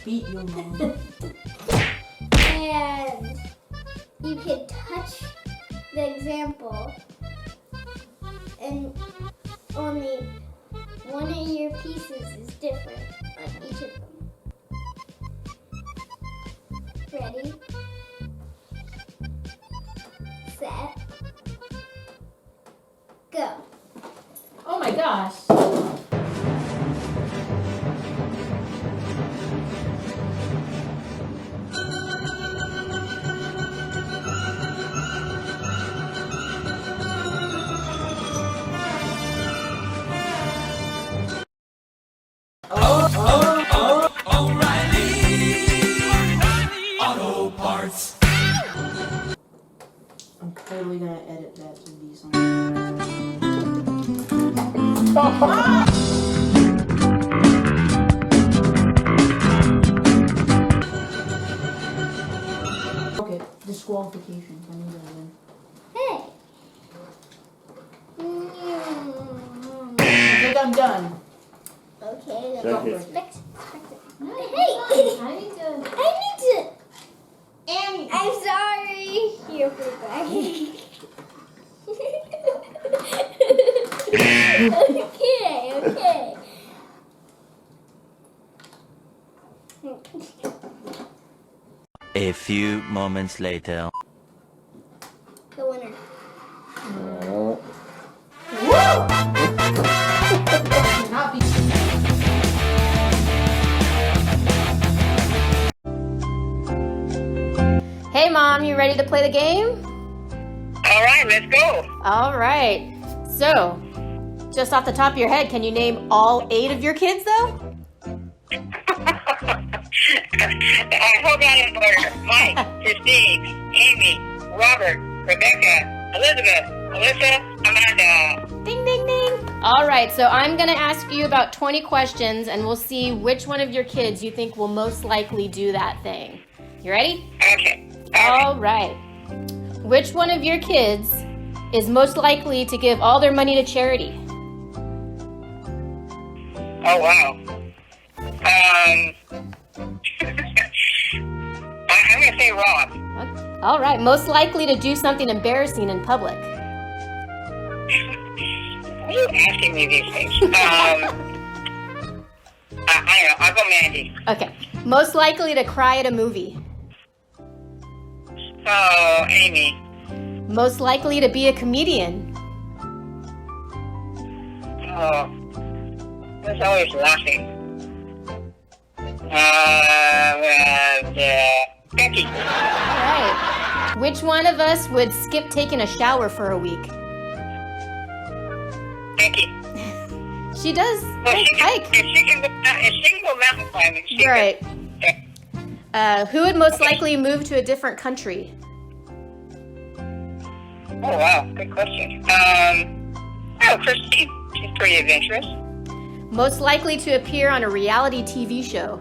beat you, Mom. And you can touch the example, and only one of your pieces is different on each of them. Ready? Set. Go. Oh my gosh. I'm totally gonna edit that to be something. Okay, disqualification. I need that in. Hey. I think I'm done. Okay, Second. then expect it. Hey! I need to. I need to. Annie. I'm sorry. Here for back. Okay. A few moments later. The winner. Oh. Not be. Hey, Mom, you ready to play the game? All right, let's go. All right. So, just off the top of your head, can you name all 8 of your kids, though? Hold on in order. Mike, Christine, Amy, Robert, Rebecca, Elizabeth, Alyssa, Amanda. Ding, ding, ding. All right, so I'm going to ask you about 20 questions, and we'll see which one of your kids you think will most likely do that thing. You ready? Okay. All right. All right. Which one of your kids is most likely to give all their money to charity? Oh, wow. I'm going to say Rob. All right. Most likely to do something embarrassing in public? Why are you asking me these things? I don't know. I'll go Mandy. Okay. Most likely to cry at a movie? Oh, Amy. Most likely to be a comedian? Oh, there's always laughing. Becky. All right. Which one of us would skip taking a shower for a week? Becky. She does. Well, Hike. if she can go mountain climbing, she can. Right. Yeah. Who would most likely move to a different country? Oh, wow. Good question. Christine. She's pretty adventurous. Most likely to appear on a reality TV show?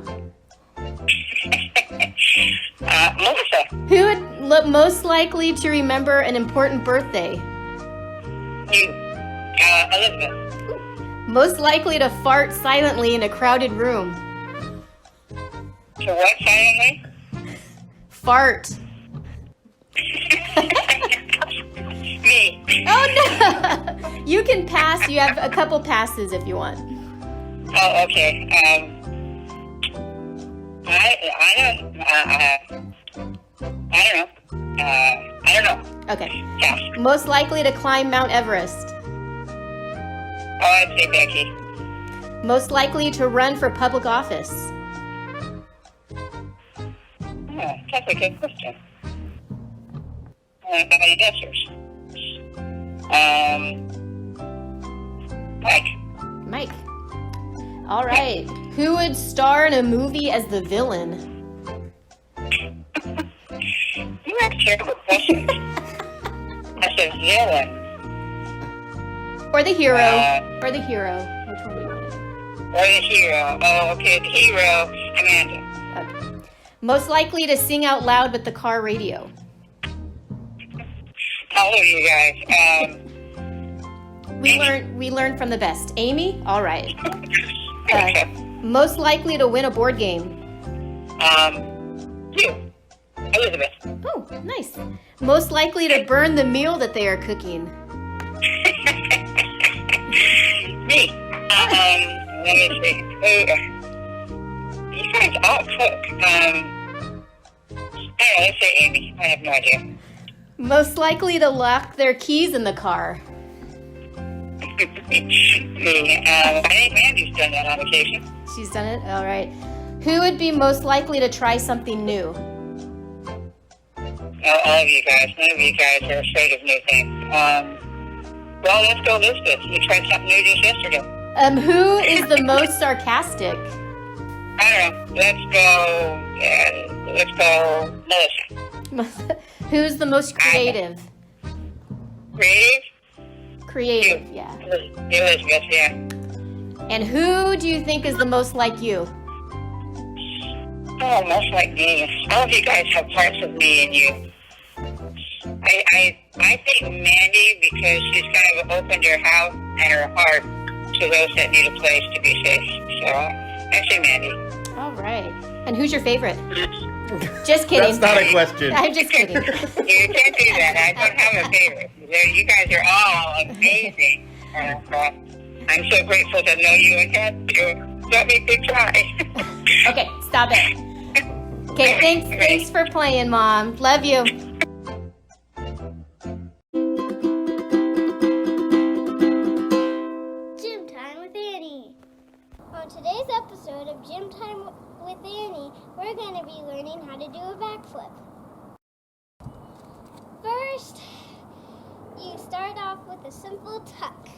Melissa. Who would look most likely to remember an important birthday? You. Elizabeth. Most likely to fart silently in a crowded room? To what silently? Fart. Me. Oh no! You can pass. You have a couple passes if you want. Oh, okay. I don't know. Okay. Pass. Most likely to climb Mount Everest? Oh, I'd say Becky. Most likely to run for public office? Oh, that's a good question. How many answers? Mike. Mike. All right. Who would star in a movie as the villain? You have terrible questions. That's a villain. Or the hero? Or the hero? Which one do you want? Or the hero. Oh, okay. The hero, Amanda. Okay. Most likely to sing out loud with the car radio? How old are you guys? We learn from the best. Amy? All right. Okay. Most likely to win a board game? You, Elizabeth. Oh, nice. Most likely to burn the meal that they are cooking. Me. Let me see. You guys all cook. I don't know, let's say Amy. I have no idea. Most likely to lock their keys in the car. Me. I think Mandy's done that on occasion. She's done it? All right. Who would be most likely to try something new? All of you guys. None of you guys are afraid of new things. Well, let's go Elizabeth. You tried something new just yesterday. Who is the most sarcastic? I don't know. Let's go Melissa. Who's the most creative? Creative? Creative, yeah. Elizabeth, yeah. And who do you think is the most like you? Oh, most like me. All of you guys have parts of me and you. I think Mandy, because she's kind of opened her house and her heart to those that need a place to be safe. So, I say Mandy. All right. And who's your favorite? Just kidding. That's not a question. I'm just kidding. You can't do that. I don't have a favorite. You guys are all amazing. I'm so grateful to know you and have to let me try. Okay, stop it. Okay, thanks for playing, Mom. Love you. Gym Time with Annie. On today's episode of Gym Time with Annie, we're going to be learning how to do a backflip. First, you start off with a simple tuck.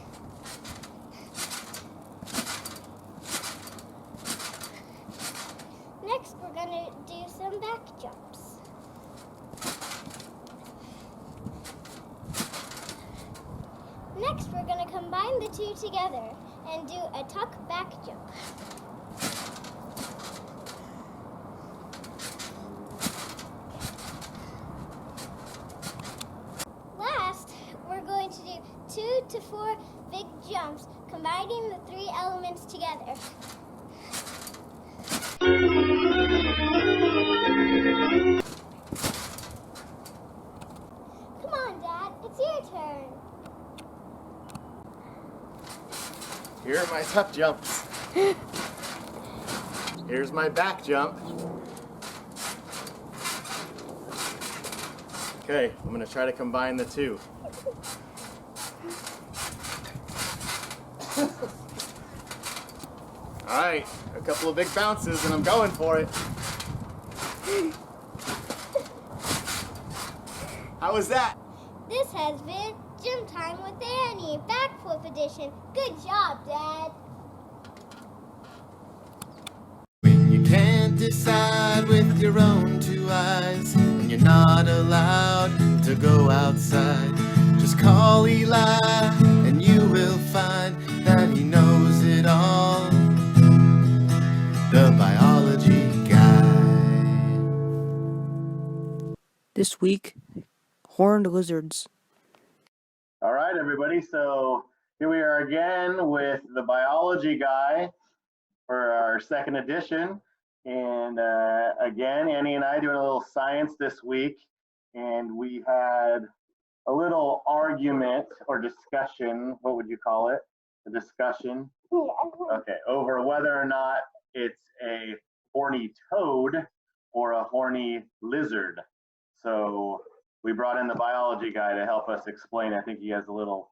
Next, we're going to do some back jumps. Next, we're going to combine the two together and do a tuck back jump. Last, we're going to do 2 to 4 big jumps, combining the 3 elements together. Come on, Dad, it's your turn. Here are my tuck jumps. Here's my back jump. Okay, I'm gonna try to combine the two. All right, a couple of big bounces and I'm going for it. How was that? This has been Gym Time with Annie, Backflip Edition. Good job, Dad. When you can't decide with your own 2 eyes, and you're not allowed to go outside, just call Eli, and you will find that he knows it all. The biology guy. This week, horned lizards. All right, everybody. So here we are again with the biology guy for our second edition. And again, Annie and I doing a little science this week. And we had a little argument or discussion. What would you call it? A discussion? Okay, over whether or not it's a horny toad or a horny lizard. So we brought in the biology guy to help us explain. I think he has a little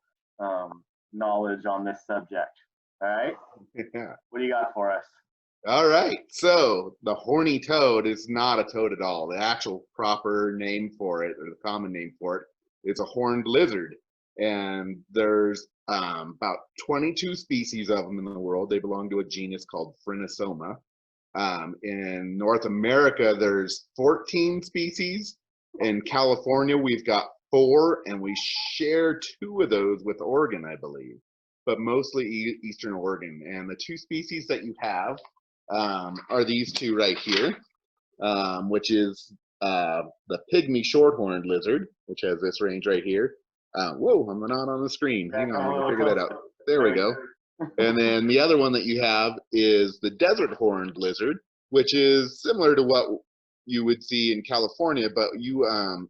knowledge on this subject. All right, Yeah. what do you got for us? All right. So the horny toad is not a toad at all. The actual proper name for it, or the common name for it, is a horned lizard. And there's about 22 species of them in the world. They belong to a genus called Phrynosoma. In North America, there's 14 species. In California, we've got 4, and we share 2 of those with Oregon, I believe, but mostly Eastern Oregon. And the 2 species that you have are these 2 right here, which is the pygmy shorthorned lizard, which has this range right here. Whoa, I'm not on the screen. Hang on, let me figure that out. There we go. And then the other one that you have is the desert horned lizard, which is similar to what you would see in California, but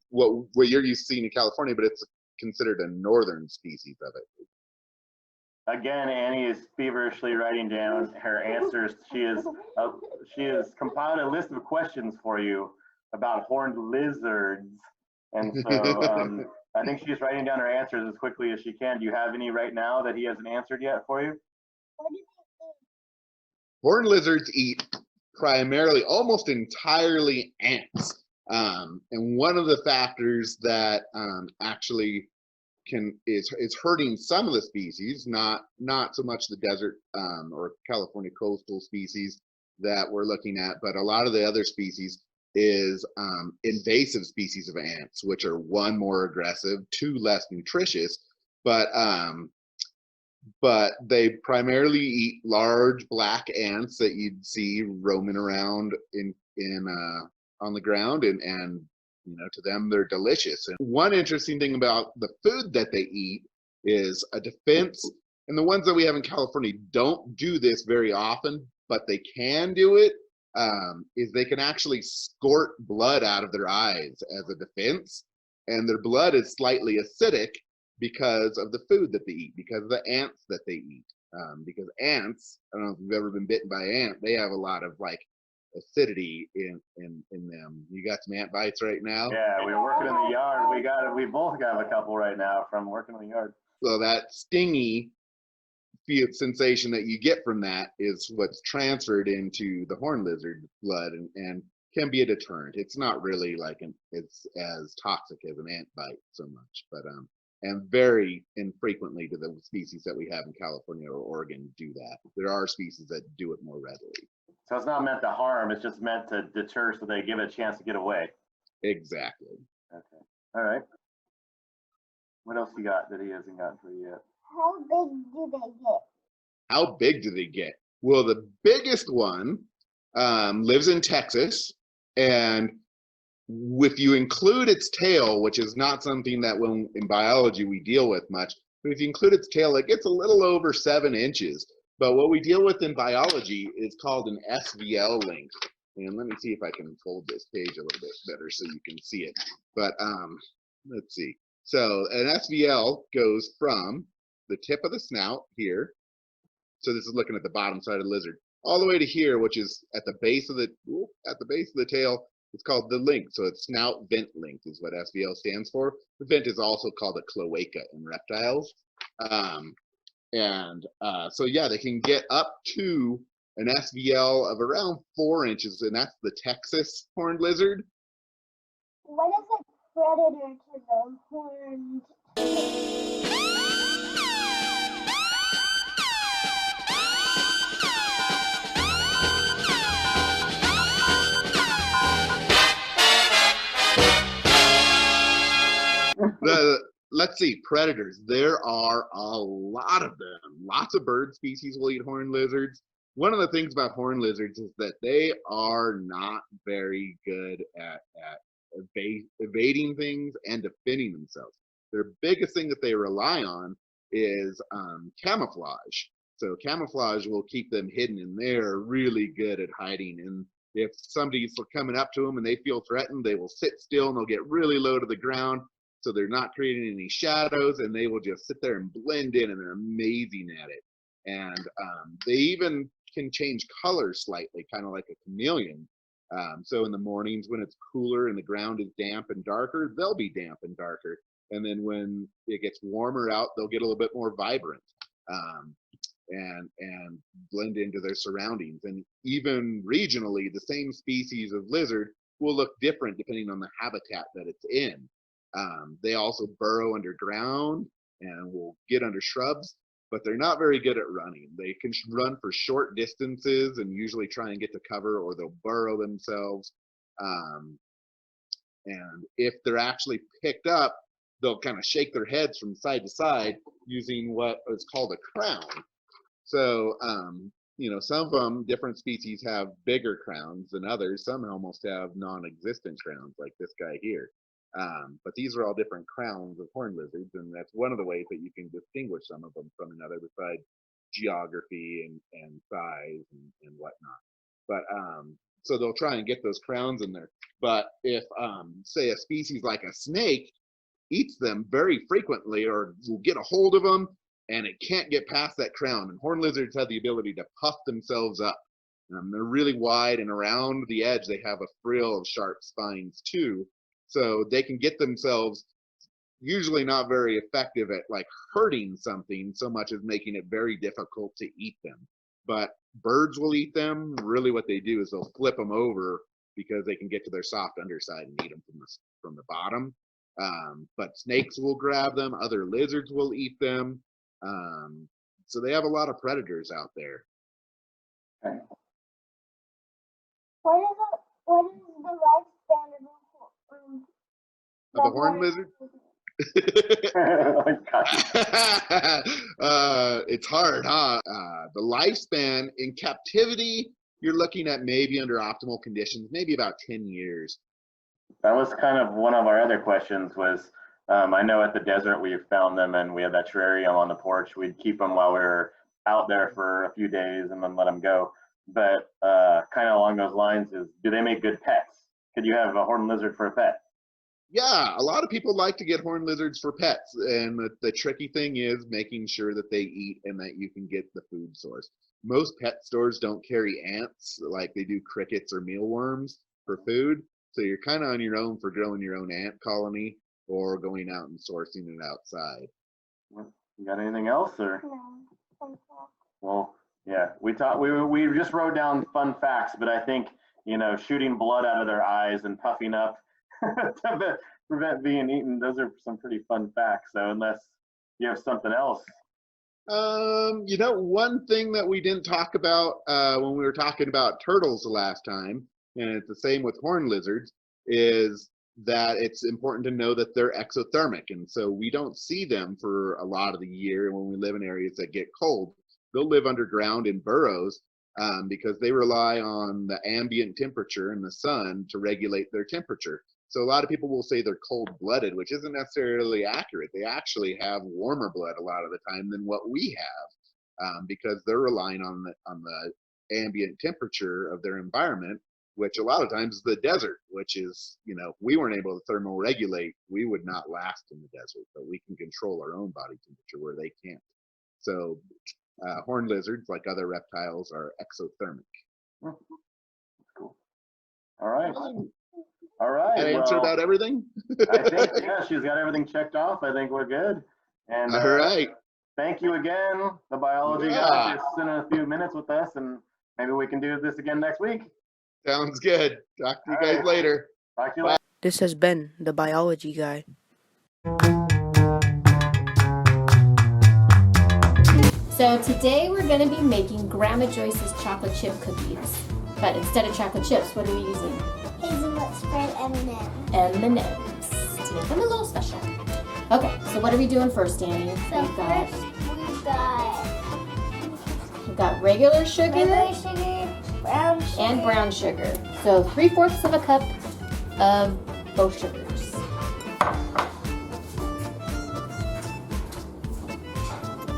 what you're used to seeing in California, but it's considered a northern species of it. Again, Annie is feverishly writing down her answers. She has compiled a list of questions for you about horned lizards, and so I think she's writing down her answers as quickly as she can. Do you have any right now that he hasn't answered yet for you? Horned lizards eat primarily, almost entirely, ants. And one of the factors that actually is hurting some of the species, not so much the desert or California coastal species that we're looking at, but a lot of the other species is invasive species of ants, which are one, more aggressive, two, less nutritious, but they primarily eat large black ants that you'd see roaming around on the ground, and to them they're delicious. And one interesting thing about the food that they eat is a defense, and the ones that we have in California don't do this very often, but they can do it, is they can actually squirt blood out of their eyes as a defense, and their blood is slightly acidic because of the food that they eat, because of the ants that they eat. Because ants, I don't know if you've ever been bitten by an ant, they have a lot of like acidity in them. You got some ant bites right now? Yeah, we're working in the yard. We both got a couple right now from working in the yard. So that stingy feel sensation that you get from that is what's transferred into the horned lizard blood and can be a deterrent. It's not really like it's as toxic as an ant bite so much, but and very infrequently do the species that we have in California or Oregon do that. There are species that do it more readily. So it's not meant to harm, it's just meant to deter so they give it a chance to get away. Exactly. Okay. All right. What else you got that he hasn't gotten for you yet? How big do they get? How big do they get? Well, the biggest one lives in Texas, and if you include its tail, which is not something that in biology we deal with much, but if you include its tail, it gets a little over 7 inches. But what we deal with in biology is called an SVL length. And let me see if I can fold this page a little bit better so you can see it. But let's see. So an SVL goes from the tip of the snout here. So this is looking at the bottom side of the lizard, all the way to here, which is at the base of the tail. It's called the length. So it's snout vent length is what SVL stands for. The vent is also called a cloaca in reptiles. So yeah, they can get up to an SVL of around 4 inches, and that's the Texas horned lizard. What is a predator to the horned? Let's see, predators. There are a lot of them. Lots of bird species will eat horned lizards. One of the things about horned lizards is that they are not very good at evading things and defending themselves. Their biggest thing that they rely on is camouflage. So camouflage will keep them hidden, and they're really good at hiding. And if somebody's coming up to them and they feel threatened, they will sit still and they'll get really low to the ground, so they're not creating any shadows, and they will just sit there and blend in, and they're amazing at it. And they even can change color slightly, kind of like a chameleon. So in the mornings when it's cooler and the ground is damp and darker, they'll be damp and darker. And then when it gets warmer out, they'll get a little bit more vibrant and blend into their surroundings. And even regionally, the same species of lizard will look different depending on the habitat that it's in. They also burrow underground and will get under shrubs, but they're not very good at running. They can run for short distances and usually try and get to cover, or they'll burrow themselves. And if they're actually picked up, they'll kind of shake their heads from side to side using what is called a crown. So, some of them, different species have bigger crowns than others. Some almost have non-existent crowns, like this guy here. But these are all different crowns of horned lizards, and that's one of the ways that you can distinguish some of them from another, besides geography and size and whatnot. But so they'll try and get those crowns in there. But if say a species like a snake eats them very frequently, or will get a hold of them and it can't get past that crown, and horned lizards have the ability to puff themselves up. They're really wide, and around the edge they have a frill of sharp spines too, so they can get themselves usually not very effective at like hurting something so much as making it very difficult to eat them. But birds will eat them. Really what they do is they'll flip them over because they can get to their soft underside and eat them from the bottom. But snakes will grab them, other lizards will eat them. So they have a lot of predators out there. Okay. What is the lifespan Of the horned lizard? Oh, gosh. It's hard, huh? The lifespan in captivity, you're looking at maybe under optimal conditions, maybe about 10 years. That was kind of one of our other questions was, I know at the desert we found them and we had that terrarium on the porch. We'd keep them while we were out there for a few days and then let them go. But kind of along those lines is, do they make good pets? Could you have a horned lizard for a pet? Yeah, a lot of people like to get horned lizards for pets. And the tricky thing is making sure that they eat and that you can get the food source. Most pet stores don't carry ants like they do crickets or mealworms for food. So you're kind of on your own for growing your own ant colony or going out and sourcing it outside. You got anything else, or? No. Well, yeah, we just wrote down fun facts, but I think, shooting blood out of their eyes and puffing up to prevent being eaten, those are some pretty fun facts. So unless you have something else. One thing that we didn't talk about when we were talking about turtles the last time, and it's the same with horned lizards, is that it's important to know that they're exothermic. And so we don't see them for a lot of the year when we live in areas that get cold. They'll live underground in burrows because they rely on the ambient temperature and the sun to regulate their temperature. So a lot of people will say they're cold-blooded, which isn't necessarily accurate. They actually have warmer blood a lot of the time than what we have because they're relying on the ambient temperature of their environment, which a lot of times is the desert, which is, we weren't able to thermoregulate. We would not last in the desert, but we can control our own body temperature where they can't. So horned lizards, like other reptiles, are exothermic. Cool. All right. All right. That answer about everything? I think, yeah, she's got everything checked off. I think we're good. And all right. Thank you again, the biology guy, for spending a few minutes with us, and maybe we can do this again next week. Sounds good. Talk to you guys later. Talk to you later. This has been the biology guy. So today we're going to be making Grandma Joyce's chocolate chip cookies. But instead of chocolate chips, what are we using? Hazelnut spread M&M's. M&M's to make them a little special. Okay, so what are we doing first, Danny? So first we've got regular sugar, brown sugar, and brown sugar. So 3/4 of a cup of both sugars.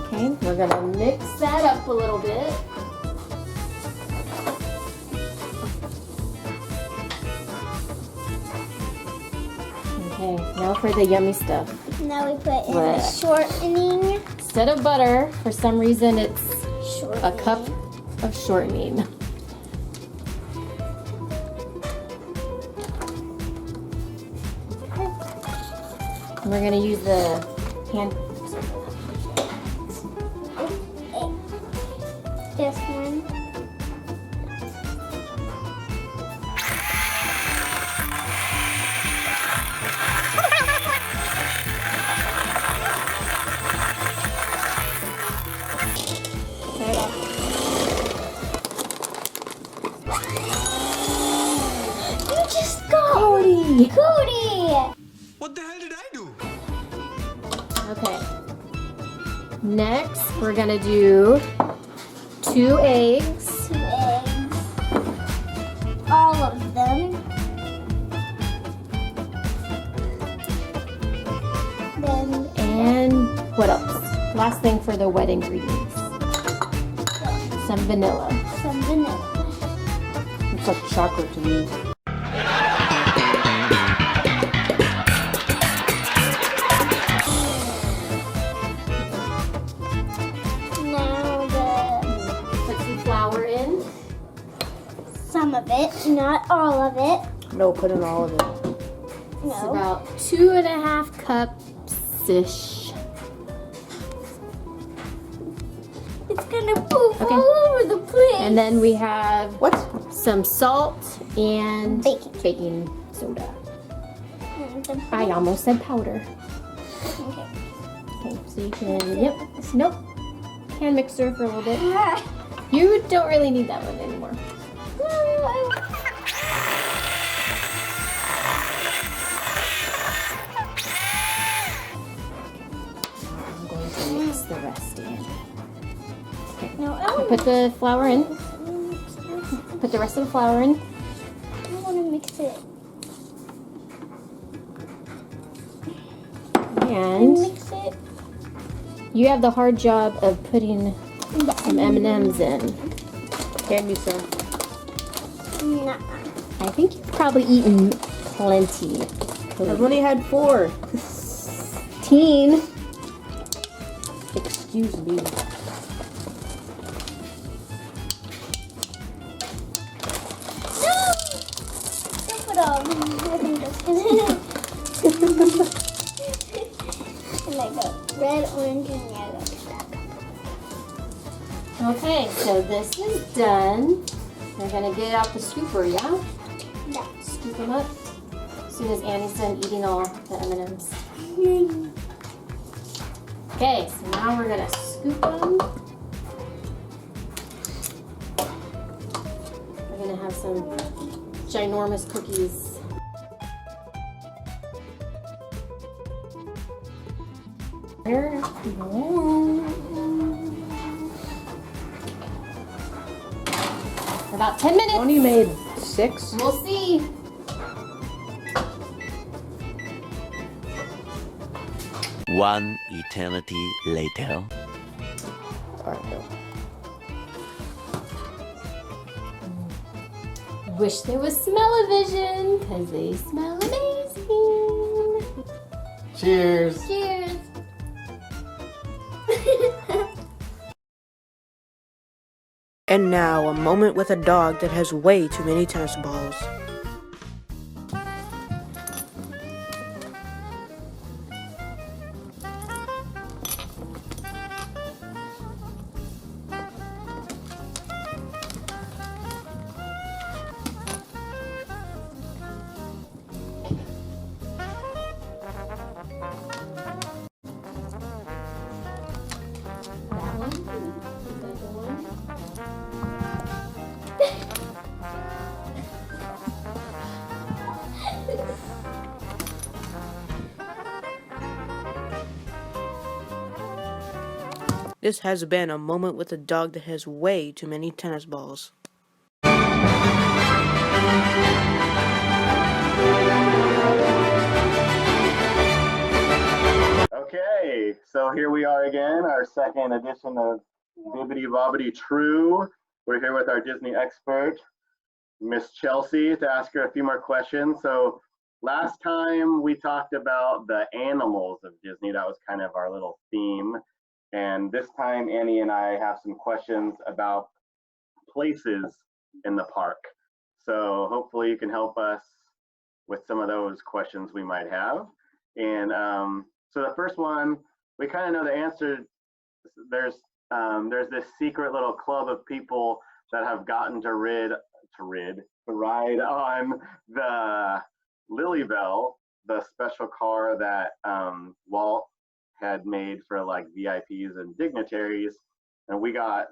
Okay, we're gonna mix that up a little bit. Okay, now for the yummy stuff. Now we put in the shortening. Instead of butter, for some reason it's Shortening. a cup of shortening. And we're gonna use the hand. This one. You just got Cody! What the hell did I do? Okay. Next, we're gonna do 2 eggs. 2 eggs. All of them. Then And what else? Last thing for the wet ingredients. Some vanilla. some vanilla. It's like chocolate to me. Now Put some flour in. some of it, not all of it. No, put in all of it. It's No. about 2.5 cups-ish. It's gonna poof Okay. all over the place. And then we have What? some salt and Baking. soda. And then- I almost said powder. Okay. Okay, so you can, yep, nope. Hand mixer for a little bit. Ah. You don't really need that one anymore. I'm going to mix the rest in. No, I don't Put the flour in. Put the rest of the flour in. want to mix it. And Mix it. you have the hard job of putting some M&Ms in. Hand me some. Nah. I think you've probably eaten plenty. I've only had 4. Teen. Excuse me. No! Don't put all. I think that's good. And I got red, orange, and yellow. Okay, so this is done. We're gonna get out the scooper, yeah? Yeah. Scoop them up as soon as Annie's done eating all the M&Ms. Okay, so now we're gonna scoop them. We're gonna have some ginormous cookies. Here. About 10 minutes. Only made 6. We'll see. One eternity later. Alright, no. Wish there was smell-o-vision, because they smell amazing. Cheers. Cheers. And now, a moment with a dog that has way too many tennis balls. That one? Is that the one? This has been a moment with a dog that has way too many tennis balls. Okay, so here we are again, our second edition of Bibbidi Bobbidi True. We're here with our Disney expert, Miss Chelsea, to ask her a few more questions. So last time we talked about the animals of Disney. That was kind of our little theme. And this time Annie and I have some questions about places in the park. So hopefully you can help us with some of those questions we might have. And so the first one, we kind of know the answer. There's this secret little club of people that have gotten to ride on the Lily Bell, the special car that Walt had made for like VIPs and dignitaries. And we got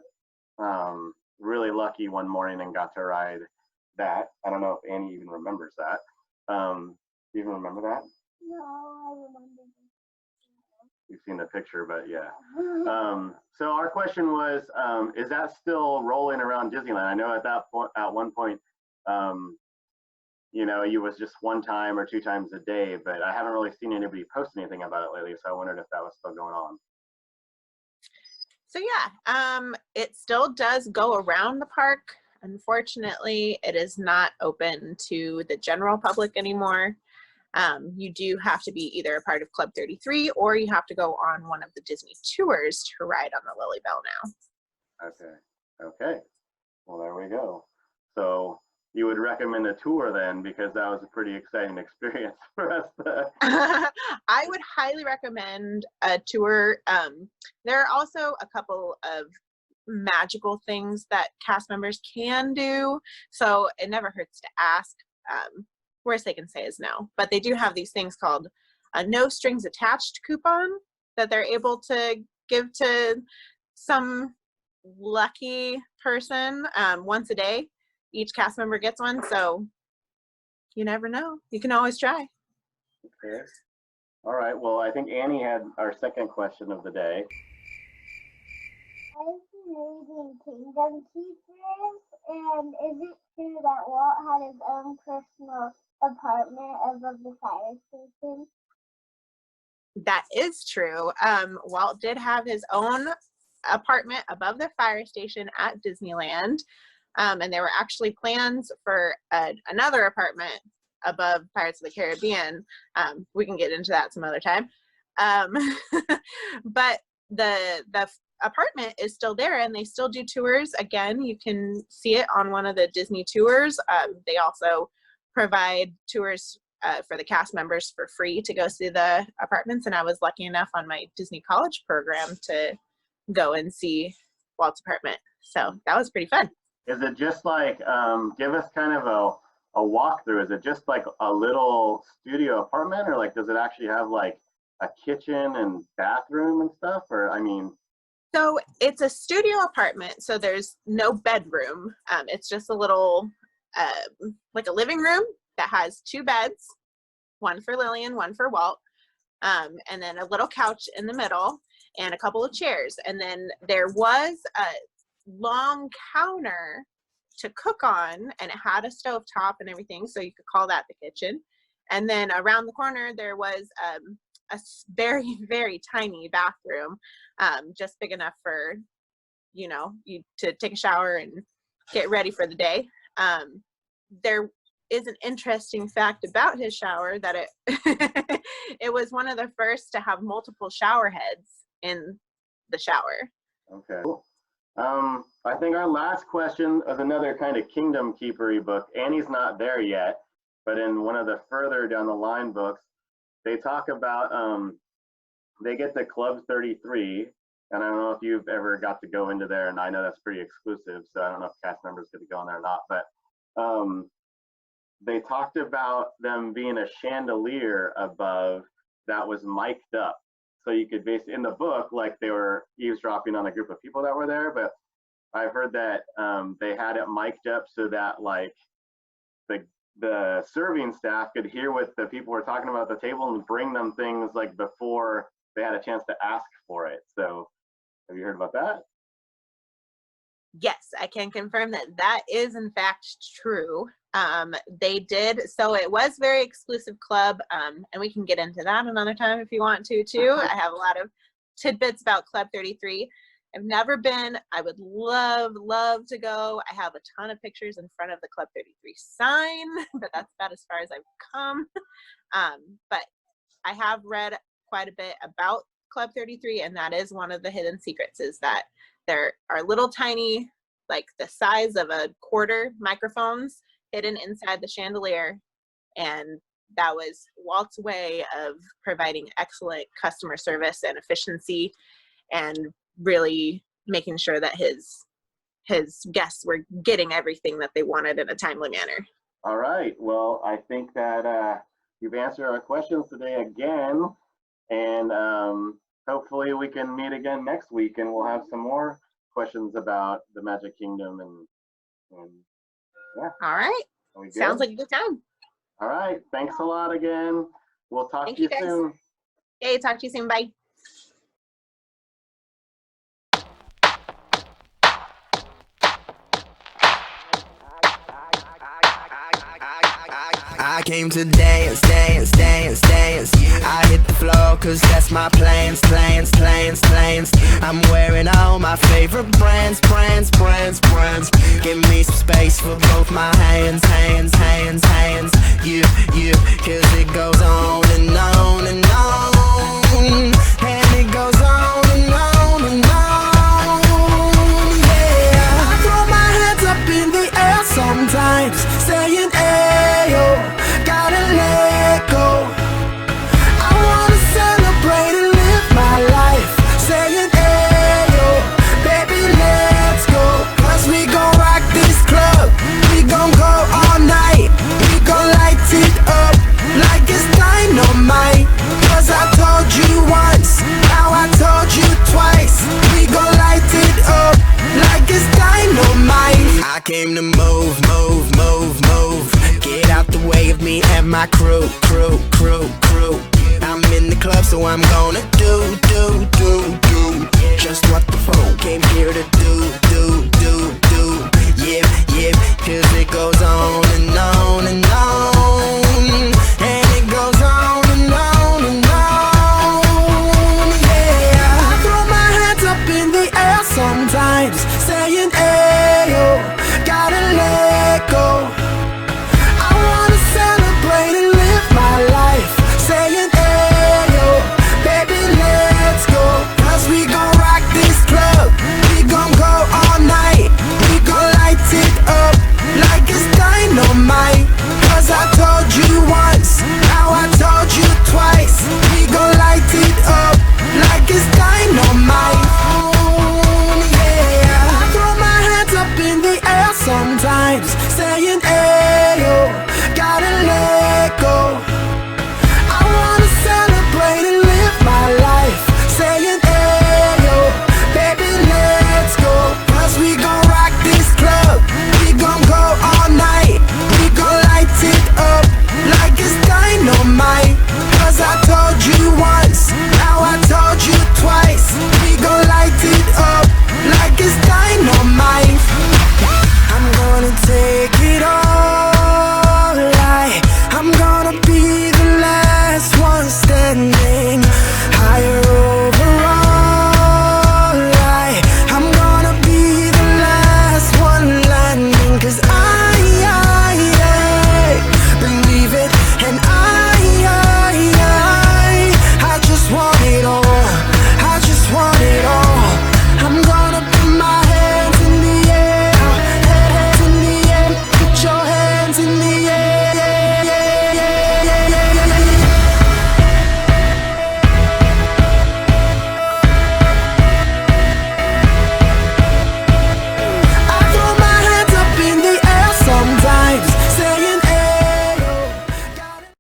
really lucky one morning and got to ride that. I don't know if Annie even remembers that. Do you even remember that? No, I remember. You've seen the picture, but yeah. So our question was, is that still rolling around Disneyland? I know at that point, at one point, you know, it was just one time or 2 times a day, but I haven't really seen anybody post anything about it lately. So I wondered if that was still going on. So yeah, it still does go around the park. unfortunately, it is not open to the general public anymore. You do have to be either a part of Club 33 or you have to go on one of the Disney tours to ride on the Lily Bell now. Okay. Well, there we go. So you would recommend a tour then, because that was a pretty exciting experience for us. I would highly recommend a tour. There are also a couple of magical things that cast members can do, so it never hurts to ask. Worst they can say is no, but they do have these things called a no strings attached coupon that they're able to give to some lucky person once a day. Each cast member gets one, so you never know. You can always try. Okay. All right. Well, I think Annie had our second question of the day. I've been reading Kingdom Keepers, and is it true that Walt had his own personal apartment above the fire station? That is true. Walt did have his own apartment above the fire station at Disneyland. And there were actually plans for another apartment above Pirates of the Caribbean. We can get into that some other time. But the apartment is still there, and they still do tours. Again, you can see it on one of the Disney tours. They also provide tours for the cast members for free to go see the apartments. And I was lucky enough on my Disney College program to go and see Walt's apartment. So that was pretty fun. Is it just like, give us kind of a walkthrough? Is it just like a little studio apartment, or like does it actually have like a kitchen and bathroom and stuff? Or I mean, so it's a studio apartment, so there's no bedroom. It's just a little like a living room that has 2 beds, one for Lillian, one for Walt, and then a little couch in the middle and a couple of chairs. And then there was a long counter to cook on, and it had a stove top and everything, so you could call that the kitchen. And then around the corner there was a very, very tiny bathroom, just big enough for you to take a shower and get ready for the day. There is an interesting fact about his shower that it it was one of the first to have multiple shower heads in the shower. Okay. Cool. I think our last question is another kind of Kingdom Keeper-y book. Annie's not there yet, but in one of the further down the line books, they talk about, they get to Club 33, and I don't know if you've ever got to go into there, and I know that's pretty exclusive, so I don't know if cast members get to go in there or not, but they talked about them being a chandelier above that was mic'd up. So you could basically, in the book, like they were eavesdropping on a group of people that were there, but I've heard that they had it mic'd up so that like the serving staff could hear what the people were talking about at the table and bring them things like before they had a chance to ask for it. So have you heard about that? Yes, I can confirm that that is in fact true. They did, so it was very exclusive club, and we can get into that another time if you want to too. I have a lot of tidbits about Club 33. I've never been. I would love to go. I have a ton of pictures in front of the Club 33 sign, but that's about as far as I've come. But I have read quite a bit about Club 33, and that is one of the hidden secrets, is that there are little tiny, like the size of a quarter microphones hidden inside the chandelier, and that was Walt's way of providing excellent customer service and efficiency, and really making sure that his guests were getting everything that they wanted in a timely manner. All right. Well, I think that you've answered our questions today again, and hopefully we can meet again next week, and we'll have some more questions about the Magic Kingdom and yeah. All right. Sounds like a good time. All right. Thanks a lot again. We'll talk to you soon. Hey, talk to you soon. Bye. I came to dance, dance, dance, dance. I hit the floor cause that's my plans, plans, plans, plans. I'm wearing all my favorite brands, brands, brands, brands. Give me some space for both my hands, hands, hands, hands. You, cause it goes on and on and on. And it goes on and on and on. Yeah, I throw my hands up in the air sometimes, saying, ayo, gotta let go. I wanna celebrate and live my life, saying, ayo, baby, let's go. Cause we gon' rock this club, we gon' go all night. We gon' light it up like it's dynamite. Cause I told you once, now I told you twice. We gon' light it up like it's dynamite. I came to move, move, move, move. Get out the way of me and my crew, crew, crew, crew. I'm in the club, so I'm gonna do just what the folk came here to do. Yeah, cause it goes on and on and on.